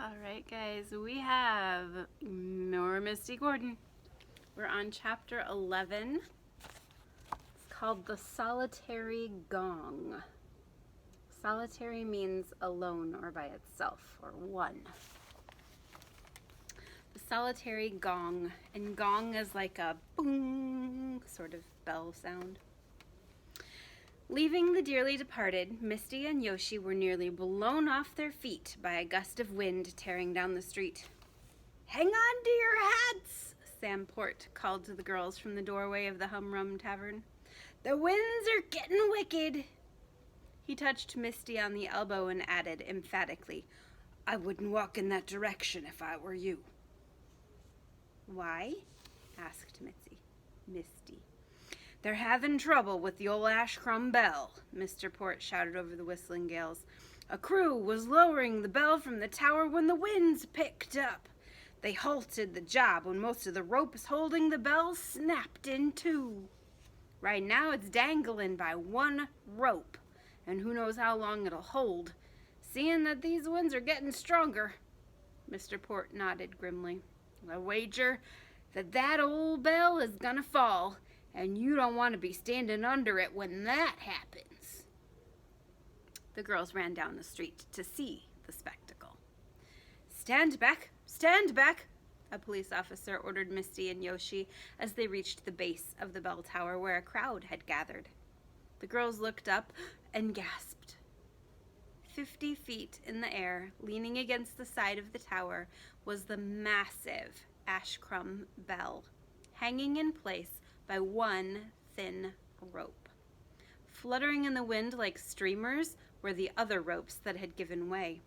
Alright guys, we have more Misty Gordon. We're on chapter 11. It's called The Solitary Gong. Solitary means alone or by itself, or one. The solitary gong, and gong is like a boom sort of bell sound. Leaving the dearly departed, Misty and Yoshi were nearly blown off their feet by a gust of wind tearing down the street. "Hang on to your hats," Sam Port called to the girls from the doorway of the Hum Rum Tavern. "The winds are getting wicked." He touched Misty on the elbow and added emphatically, "I wouldn't walk in that direction if I were you." "Why?" asked Misty. "They're having trouble with the old Ashcrum bell," Mr. Port shouted over the whistling gales. "A crew was lowering the bell from the tower when the winds picked up. They halted the job when most of the ropes holding the bell snapped in two. Right now it's dangling by one rope, and who knows how long it'll hold, seeing that these winds are getting stronger." Mr. Port nodded grimly. "I wager that old bell is gonna fall, and you don't want to be standing under it when that happens." The girls ran down the street to see the spectacle. "Stand back! Stand back!" a police officer ordered Misty and Yoshi as they reached the base of the bell tower where a crowd had gathered. The girls looked up and gasped. 50 feet in the air, leaning against the side of the tower, was the massive Ashcrum bell, hanging in place by one thin rope. Fluttering in the wind like streamers were the other ropes that had given way.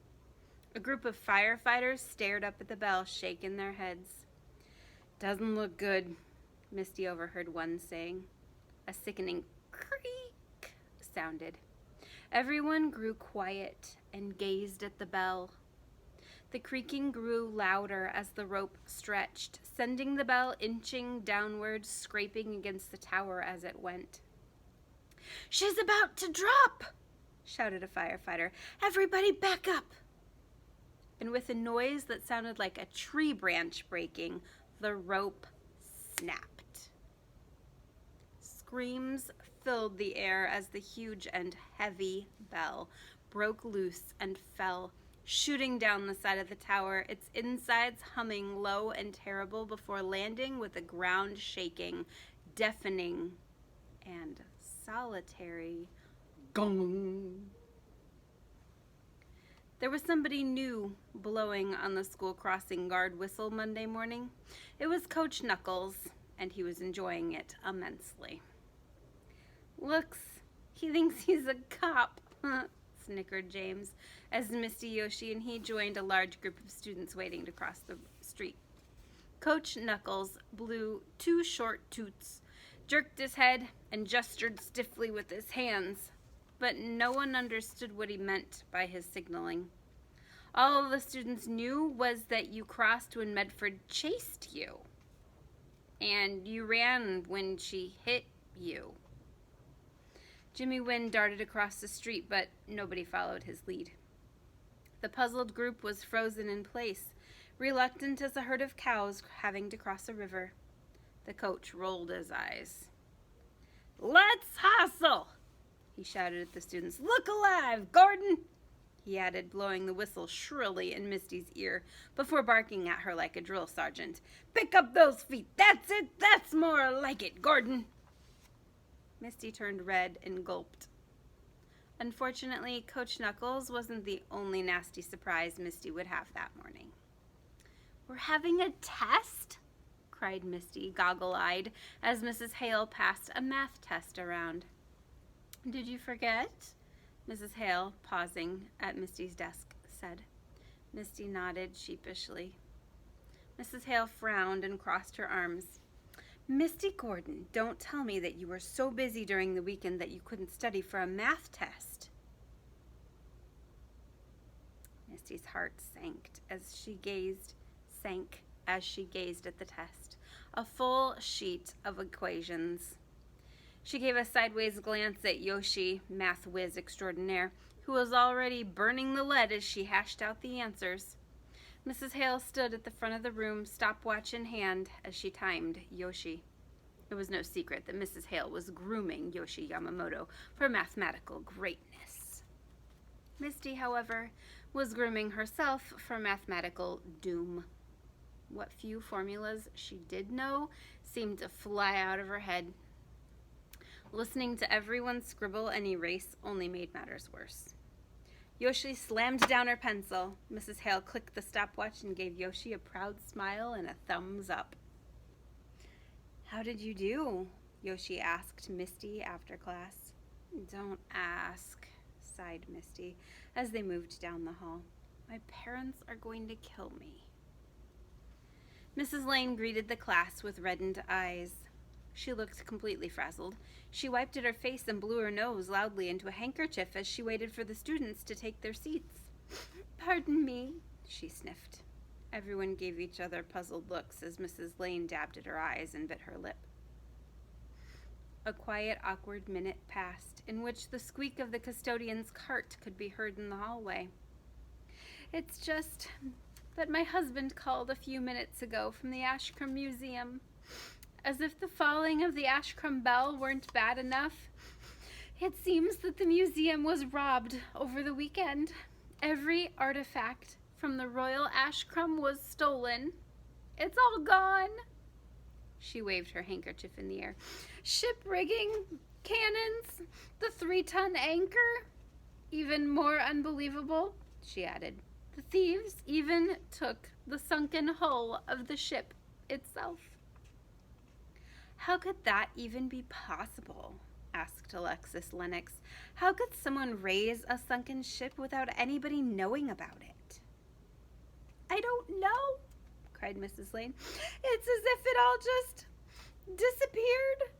A group of firefighters stared up at the bell, shaking their heads. "Doesn't look good," Misty overheard one saying. A sickening creak sounded. Everyone grew quiet and gazed at the bell. The creaking grew louder as the rope stretched, sending the bell inching downward, scraping against the tower as it went. "She's about to drop!" shouted a firefighter. "Everybody back up!" And with a noise that sounded like a tree branch breaking, the rope snapped. Screams filled the air as the huge and heavy bell broke loose and fell, shooting down the side of the tower, its insides humming low and terrible before landing with the ground shaking, deafening and solitary gong. There was somebody new blowing on the school crossing guard whistle Monday morning. It was Coach Knuckles, and he was enjoying it immensely. He thinks he's a cop," snickered James, as Misty, Yoshi, and he joined a large group of students waiting to cross the street. Coach Knuckles blew 2 short toots, jerked his head, and gestured stiffly with his hands, but no one understood what he meant by his signaling. All the students knew was that you crossed when Medford chased you, and you ran when she hit you. Jimmy Wynn darted across the street, but nobody followed his lead. The puzzled group was frozen in place, reluctant as a herd of cows having to cross a river. The coach rolled his eyes. "Let's hustle!" he shouted at the students. "Look alive, Gordon!" he added, blowing the whistle shrilly in Misty's ear before barking at her like a drill sergeant. "Pick up those feet! That's it! That's more like it, Gordon!" Misty turned red and gulped. Unfortunately, Coach Knuckles wasn't the only nasty surprise Misty would have that morning. "We're having a test?" cried Misty, goggle-eyed, as Mrs. Hale passed a math test around. "Did you forget?" Mrs. Hale, pausing at Misty's desk, said. Misty nodded sheepishly. Mrs. Hale frowned and crossed her arms. "Misty Gordon, don't tell me that you were so busy during the weekend that you couldn't study for a math test." Misty's heart sank as she gazed at the test, a full sheet of equations. She gave a sideways glance at Yoshi, math whiz extraordinaire, who was already burning the lead as she hashed out the answers. Mrs. Hale stood at the front of the room, stopwatch in hand, as she timed Yoshi. It was no secret that Mrs. Hale was grooming Yoshi Yamamoto for mathematical greatness. Misty, however, was grooming herself for mathematical doom. What few formulas she did know seemed to fly out of her head. Listening to everyone scribble and erase only made matters worse. Yoshi slammed down her pencil. Mrs. Hale clicked the stopwatch and gave Yoshi a proud smile and a thumbs up. "How did you do?" Yoshi asked Misty after class. "Don't ask," sighed Misty as they moved down the hall. "My parents are going to kill me." Mrs. Lane greeted the class with reddened eyes. She looked completely frazzled. She wiped at her face and blew her nose loudly into a handkerchief as she waited for the students to take their seats. "Pardon me," she sniffed. Everyone gave each other puzzled looks as Mrs. Lane dabbed at her eyes and bit her lip. A quiet, awkward minute passed, in which the squeak of the custodian's cart could be heard in the hallway. "It's just that my husband called a few minutes ago from the Ashcombe Museum. As if the falling of the Ashcombe bell weren't bad enough, it seems that the museum was robbed over the weekend. Every artifact from the Royal Ashcombe was stolen. It's all gone." She waved her handkerchief in the air. "Ship rigging, cannons, the 3-ton anchor. Even more unbelievable," she added, "the thieves even took the sunken hull of the ship itself." "How could that even be possible?" asked Alexis Lennox. "How could someone raise a sunken ship without anybody knowing about it?" "I don't know," cried Mrs. Lane. "It's as if it all just disappeared."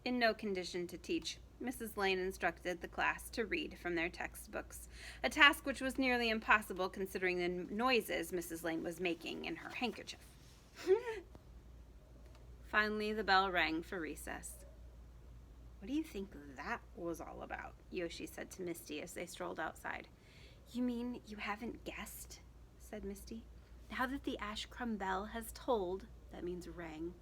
In no condition to teach, Mrs. Lane instructed the class to read from their textbooks, a task which was nearly impossible considering the noises Mrs. Lane was making in her handkerchief. Finally, the bell rang for recess. "What do you think that was all about?" Yoshi said to Misty as they strolled outside. "You mean you haven't guessed?" said Misty. "Now that the Ashcombe bell has tolled," that means rang,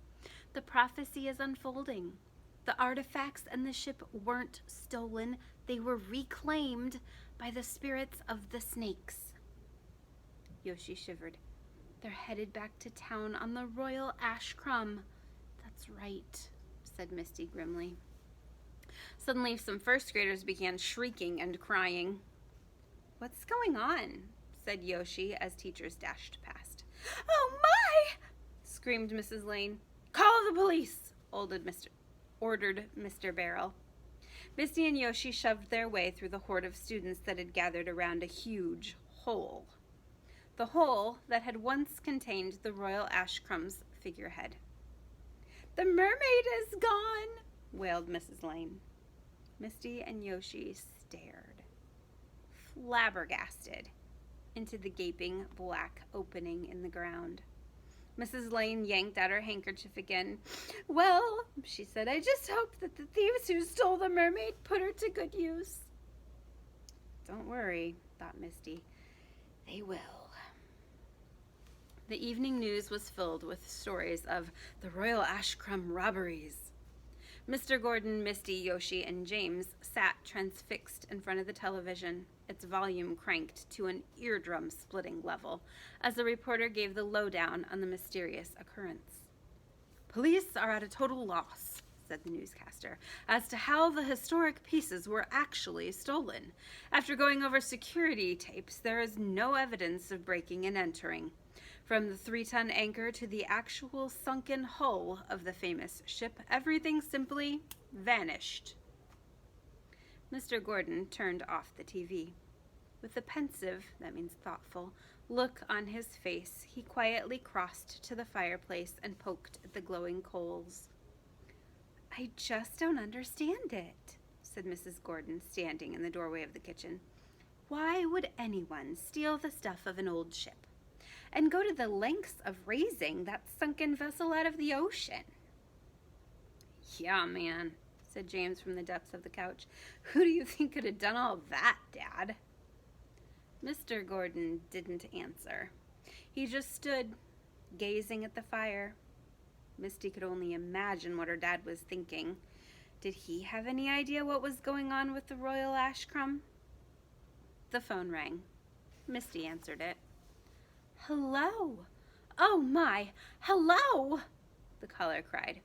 "the prophecy is unfolding. The artifacts and the ship weren't stolen. They were reclaimed by the spirits of the snakes." Yoshi shivered. "They're headed back to town on the Royal Ashcombe." "That's right," said Misty grimly. Suddenly, some first graders began shrieking and crying. "What's going on?" said Yoshi as teachers dashed past. "Oh my!" screamed Mrs. Lane. "Call the police!" ordered Mr. Barrel. Misty and Yoshi shoved their way through the horde of students that had gathered around a huge hole. The hole that had once contained the Royal Ashcombe's figurehead. "The mermaid is gone!" wailed Mrs. Lane. Misty and Yoshi stared, flabbergasted, into the gaping black opening in the ground. Mrs. Lane yanked out her handkerchief again. "Well," she said, "I just hope that the thieves who stole the mermaid put her to good use." "Don't worry," thought Misty. "They will." The evening news was filled with stories of the Royal Ashcombe robberies. Mr. Gordon, Misty, Yoshi, and James sat transfixed in front of the television, its volume cranked to an eardrum-splitting level, as the reporter gave the lowdown on the mysterious occurrence. "Police are at a total loss," said the newscaster, "as to how the historic pieces were actually stolen. After going over security tapes, there is no evidence of breaking and entering. From the 3-ton anchor to the actual sunken hull of the famous ship, everything simply vanished." Mr. Gordon turned off the TV. With a pensive, that means thoughtful, look on his face, he quietly crossed to the fireplace and poked at the glowing coals. "I just don't understand it," said Mrs. Gordon, standing in the doorway of the kitchen. "Why would anyone steal the stuff of an old ship and go to the lengths of raising that sunken vessel out of the ocean?" "Yeah, man," said James from the depths of the couch. "Who do you think could have done all that, Dad?" Mr. Gordon didn't answer. He just stood, gazing at the fire. Misty could only imagine what her dad was thinking. Did he have any idea what was going on with the royal ashcrumb? The phone rang. Misty answered it. "Hello! Oh my! Hello!" the caller cried.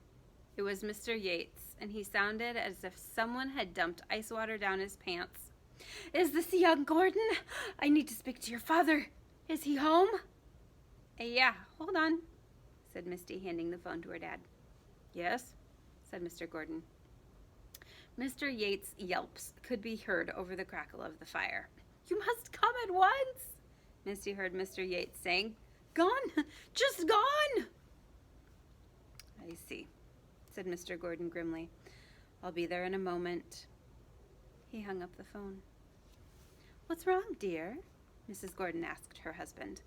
It was Mr. Yates, and he sounded as if someone had dumped ice water down his pants. "Is this young Gordon? I need to speak to your father. Is he home?" "Yeah, hold on," said Misty, handing the phone to her dad. "Yes," said Mr. Gordon. Mr. Yates' yelps could be heard over the crackle of the fire. "You must come at once," Misty heard Mr. Yates saying. "Gone! Just gone!" "I see," said Mr. Gordon grimly. "I'll be there in a moment." He hung up the phone. "What's wrong, dear?" Mrs. Gordon asked her husband.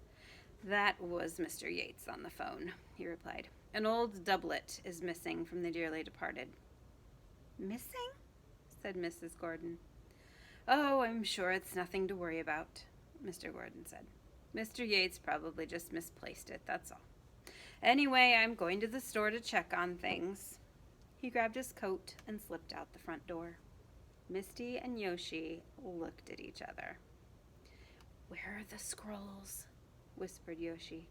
"That was Mr. Yates on the phone," he replied. "An old doublet is missing from the dearly departed." "Missing?" said Mrs. Gordon. "Oh, I'm sure it's nothing to worry about," Mr. Gordon said. "Mr. Yates probably just misplaced it, that's all. Anyway, I'm going to the store to check on things." He grabbed his coat and slipped out the front door. Misty and Yoshi looked at each other. "Where are the scrolls?" whispered Yoshi.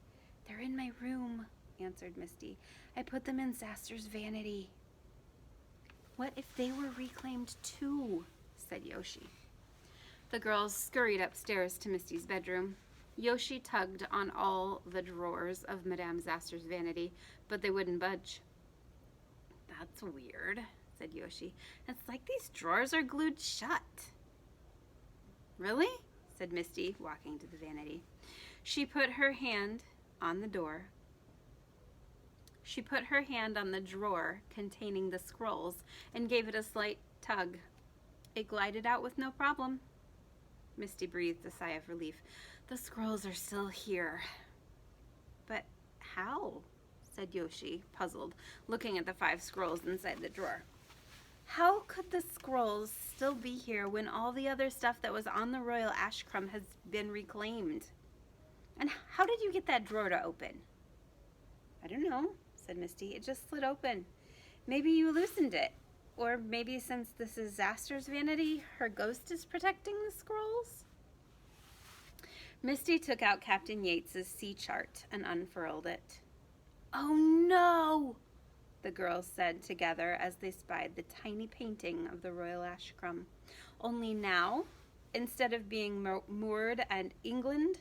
"They're in my room," answered Misty. "I put them in Zaster's vanity." "What if they were reclaimed too?" said Yoshi. The girls scurried upstairs to Misty's bedroom. Yoshi tugged on all the drawers of Madame Zaster's vanity, but they wouldn't budge. "That's weird," said Yoshi. "It's like these drawers are glued shut." "Really?" said Misty, walking to the vanity. She put her hand on the door. She put her hand on the drawer containing the scrolls and gave it a slight tug. It glided out with no problem. Misty breathed a sigh of relief. "The scrolls are still here." "But how?" said Yoshi, puzzled, looking at the 5 scrolls inside the drawer. "How could the scrolls still be here when all the other stuff that was on the royal ashcrumb has been reclaimed? And how did you get that drawer to open?" "I don't know," said Misty. "It just slid open. Maybe you loosened it. Or maybe since this is Zaster's vanity, her ghost is protecting the scrolls?" Misty took out Captain Yates's sea chart and unfurled it. "Oh no!" the girls said together as they spied the tiny painting of the royal ashcrumb. Only now, instead of being moored at England,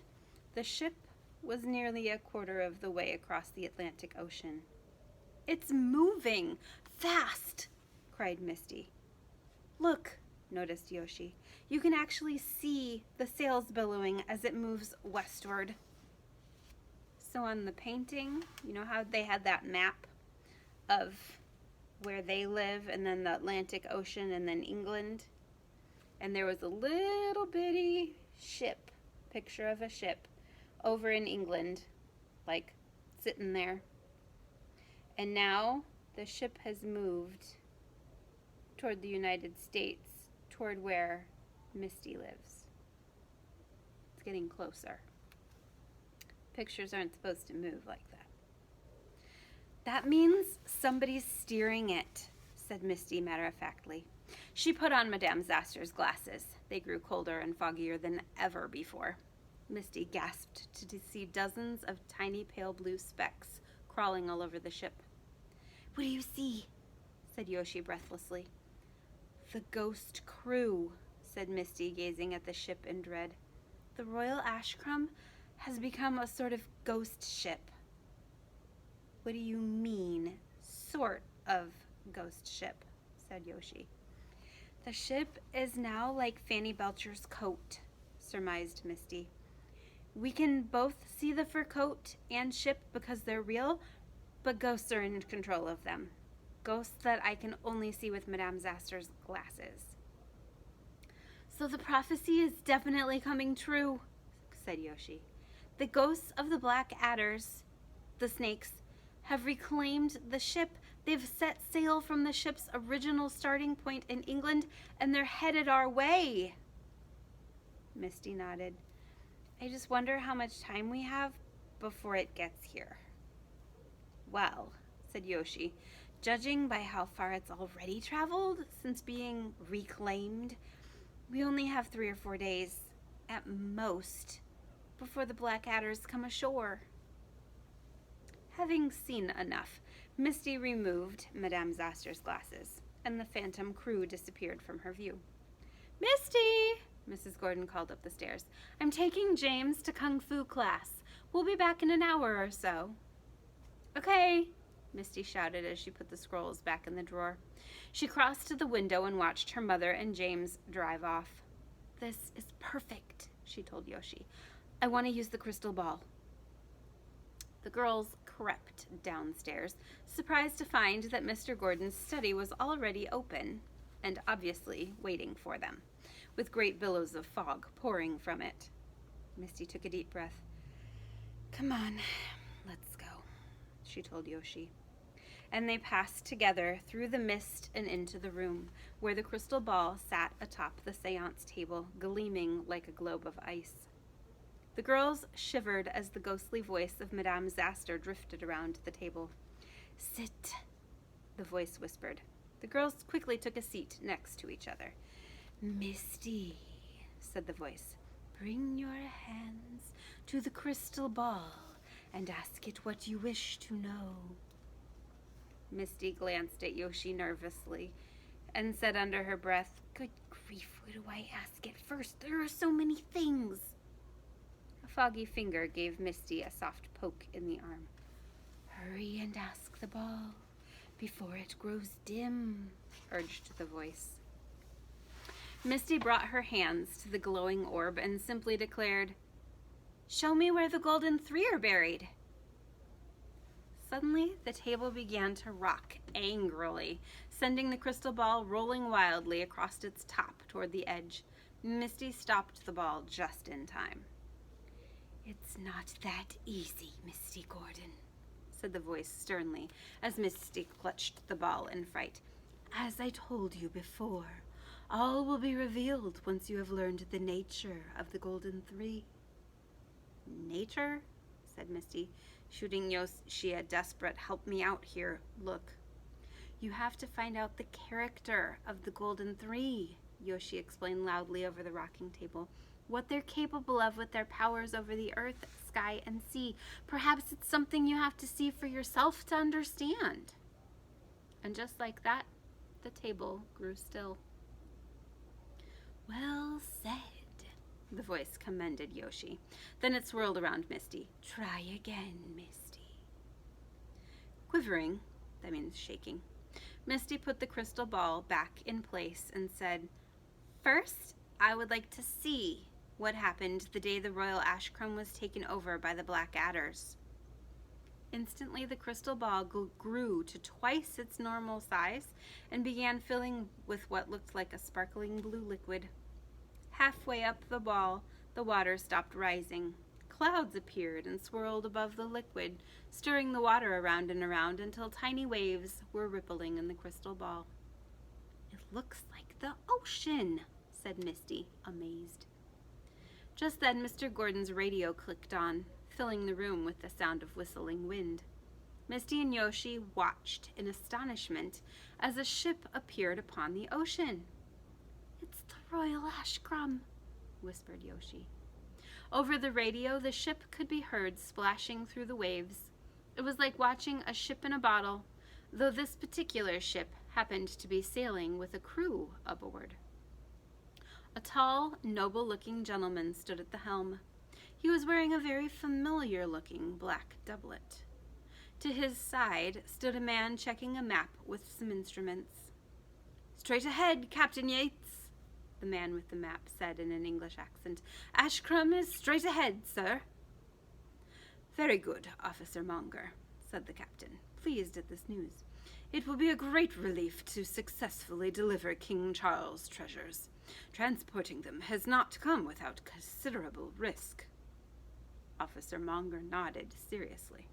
the ship was nearly a quarter of the way across the Atlantic Ocean. "It's moving! Fast!" cried Misty. "Look," noticed Yoshi. "You can actually see the sails billowing as it moves westward." So on the painting, you know how they had that map of where they live and then the Atlantic Ocean and then England? And there was a little bitty ship, picture of a ship, over in England, like sitting there. And now the ship has moved toward the United States, toward where Misty lives. It's getting closer. Pictures aren't supposed to move like that. "That means somebody's steering it," said Misty matter-of-factly. She put on Madame Zaster's glasses. They grew colder and foggier than ever before. Misty gasped to see dozens of tiny pale blue specks crawling all over the ship. "What do you see?" said Yoshi breathlessly. "The ghost crew," said Misty, gazing at the ship in dread. "The royal ashcrumb has become a sort of ghost ship." "What do you mean, sort of ghost ship?" said Yoshi. "The ship is now like Fanny Belcher's coat," surmised Misty. "We can both see the fur coat and ship because they're real, but ghosts are in control of them. Ghosts that I can only see with Madame Zaster's glasses." "So the prophecy is definitely coming true," said Yoshi. "The ghosts of the black adders, the snakes, have reclaimed the ship. They've set sail from the ship's original starting point in England, and they're headed our way." Misty nodded. I just wonder how much time we have before it gets here. Well, said Yoshi, judging by how far it's already traveled since being reclaimed, we only have 3 or 4 days, at most, before the Black Adders come ashore. Having seen enough, Misty removed Madame Zaster's glasses, and the phantom crew disappeared from her view. Misty! Mrs. Gordon called up the stairs. I'm taking James to Kung Fu class. We'll be back in an hour or so. Okay, Misty shouted as she put the scrolls back in the drawer. She crossed to the window and watched her mother and James drive off. This is perfect, she told Yoshi. I want to use the crystal ball. The girls crept downstairs, surprised to find that Mr. Gordon's study was already open and obviously waiting for them, with great billows of fog pouring from it. Misty took a deep breath. Come on, let's go, she told Yoshi. And they passed together through the mist and into the room, where the crystal ball sat atop the seance table, gleaming like a globe of ice. The girls shivered as the ghostly voice of Madame Zaster drifted around the table. Sit, the voice whispered. The girls quickly took a seat next to each other. Misty, said the voice, bring your hands to the crystal ball and ask it what you wish to know. Misty glanced at Yoshi nervously and said under her breath, Good grief, what do I ask it first? There are so many things. A foggy finger gave Misty a soft poke in the arm. Hurry and ask the ball before it grows dim, urged the voice. Misty brought her hands to the glowing orb and simply declared, Show me where the golden 3 are buried. Suddenly, the table began to rock angrily, sending the crystal ball rolling wildly across its top toward the edge. Misty stopped the ball just in time. It's not that easy, Misty Gordon, said the voice sternly, as Misty clutched the ball in fright. As I told you before, all will be revealed once you have learned the nature of the golden 3. Nature? Said Misty, shooting Yoshi a desperate help me out here look. You have to find out the character of the golden 3, Yoshi explained loudly over the rocking table. What they're capable of with their powers over the earth, sky, and sea. Perhaps it's something you have to see for yourself to understand. And just like that, the table grew still. Well said, the voice commended Yoshi. Then it swirled around Misty. Try again, Misty. Quivering, that means shaking, Misty put the crystal ball back in place and said, First, I would like to see what happened the day the Royal Ashcrumb was taken over by the Black Adders. Instantly, the crystal ball grew to twice its normal size and began filling with what looked like a sparkling blue liquid. Halfway up the ball, the water stopped rising. Clouds appeared and swirled above the liquid, stirring the water around and around until tiny waves were rippling in the crystal ball. It looks like the ocean, said Misty, amazed. Just then, Mr. Gordon's radio clicked on, filling the room with the sound of whistling wind. Misty and Yoshi watched in astonishment as a ship appeared upon the ocean. It's the Royal Ashcrumb, whispered Yoshi. Over the radio, the ship could be heard splashing through the waves. It was like watching a ship in a bottle, though this particular ship happened to be sailing with a crew aboard. A tall, noble-looking gentleman stood at the helm. He was wearing a very familiar-looking black doublet. To his side stood a man checking a map with some instruments. Straight ahead, Captain Yates, the man with the map said in an English accent. Ashcrumb is straight ahead, sir. Very good, Officer Monger, said the captain, pleased at this news. It will be a great relief to successfully deliver King Charles' treasures. Transporting them has not come without considerable risk. Officer Monger nodded seriously.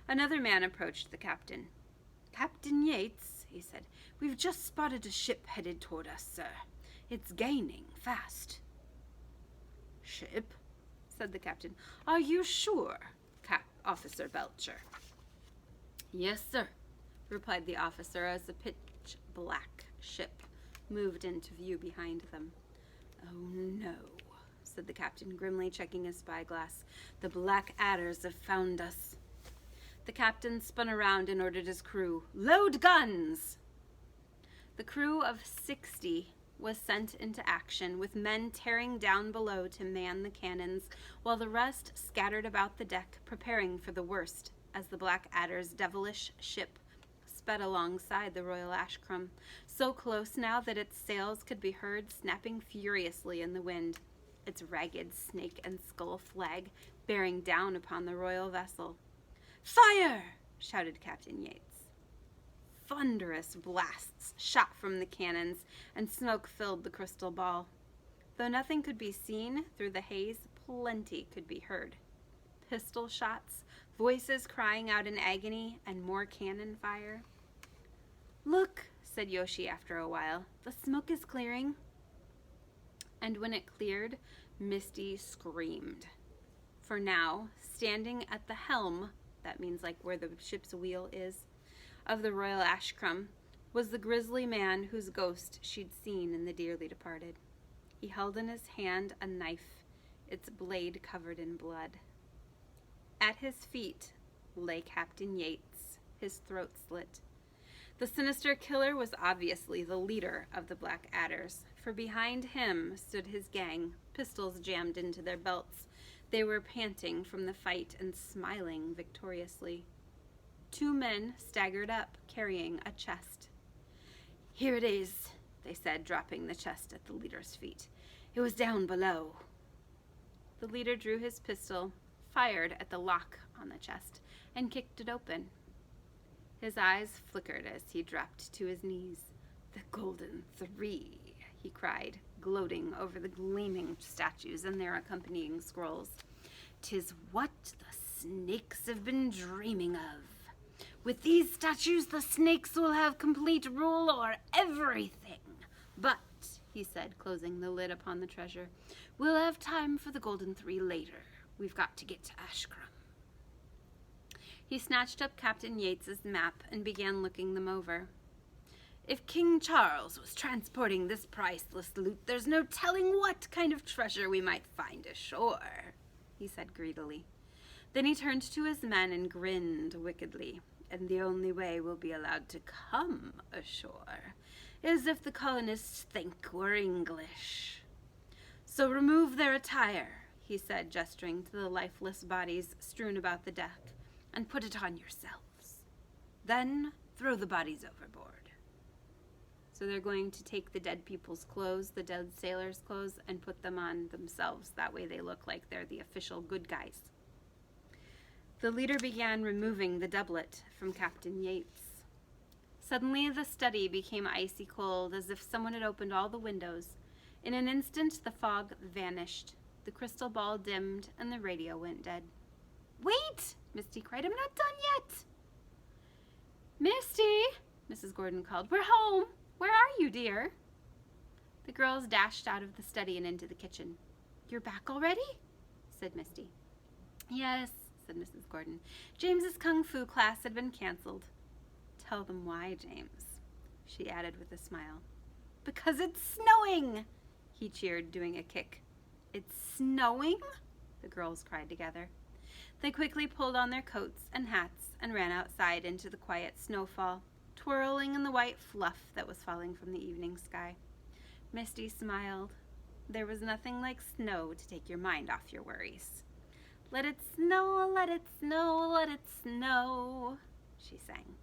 Another man approached the captain. Captain Yates, he said, we've just spotted a ship headed toward us, sir. It's gaining fast. Ship? said the captain. "Are you sure, Officer Belcher?" "Yes, sir," replied the officer as a pitch-black ship moved into view behind them. "Oh, no," said the captain, grimly checking his spyglass. "The Black Adders have found us." The captain spun around and ordered his crew, "Load guns!" The crew of 60 was sent into action, with men tearing down below to man the cannons, while the rest scattered about the deck, preparing for the worst, as the Black Adder's devilish ship sped alongside the Royal Ashcrum, so close now that its sails could be heard snapping furiously in the wind, its ragged snake and skull flag bearing down upon the royal vessel. "Fire!" shouted Captain Yates. Thunderous blasts shot from the cannons, and smoke filled the crystal ball. Though nothing could be seen through the haze, plenty could be heard. Pistol shots, voices crying out in agony, and more cannon fire. "Look," said Yoshi after a while, "the smoke is clearing." And when it cleared, Misty screamed. For now, standing at the helm, that means like where the ship's wheel is, of the Royal Ashcrum, was the grisly man whose ghost she'd seen in the dearly departed. He held in his hand a knife, its blade covered in blood. At his feet lay Captain Yates, his throat slit. The sinister killer was obviously the leader of the Black Adders, for behind him stood his gang, pistols jammed into their belts. They were panting from the fight and smiling victoriously. 2 men staggered up, carrying a chest. "Here it is," they said, dropping the chest at the leader's feet. "It was down below." The leader drew his pistol, fired at the lock on the chest, and kicked it open. His eyes flickered as he dropped to his knees. "The Golden Three," he cried, gloating over the gleaming statues and their accompanying scrolls. "'Tis what the snakes have been dreaming of. With these statues, the snakes will have complete rule o'er everything. But," he said, closing the lid upon the treasure, "we'll have time for the Golden Three later. We've got to get to Ashcrum." He snatched up Captain Yates's map and began looking them over. "If King Charles was transporting this priceless loot, there's no telling what kind of treasure we might find ashore," he said greedily. Then he turned to his men and grinned wickedly. "And the only way we'll be allowed to come ashore is if the colonists think we're English. So remove their attire," he said, gesturing to the lifeless bodies strewn about the deck, "and put it on yourselves. Then throw the bodies overboard." So they're going to take the dead people's clothes, the dead sailors' clothes, and put them on themselves. That way they look like they're the official good guys. The leader began removing the doublet from Captain Yates. Suddenly the study became icy cold, as if someone had opened all the windows. In an instant the fog vanished. The crystal ball dimmed, and the radio went dead. "Wait!" Misty cried. "I'm not done yet." "Misty!" Mrs. Gordon called. "We're home! Where are you, dear?" The girls dashed out of the study and into the kitchen. "You're back already?" said Misty. "Yes," said Mrs. Gordon. "James's kung fu class had been canceled." "Tell them why, James," she added with a smile. "Because it's snowing!" he cheered, doing a kick. "It's snowing?" the girls cried together. They quickly pulled on their coats and hats and ran outside into the quiet snowfall, twirling in the white fluff that was falling from the evening sky. Misty smiled. There was nothing like snow to take your mind off your worries. "Let it snow, let it snow, let it snow," she sang.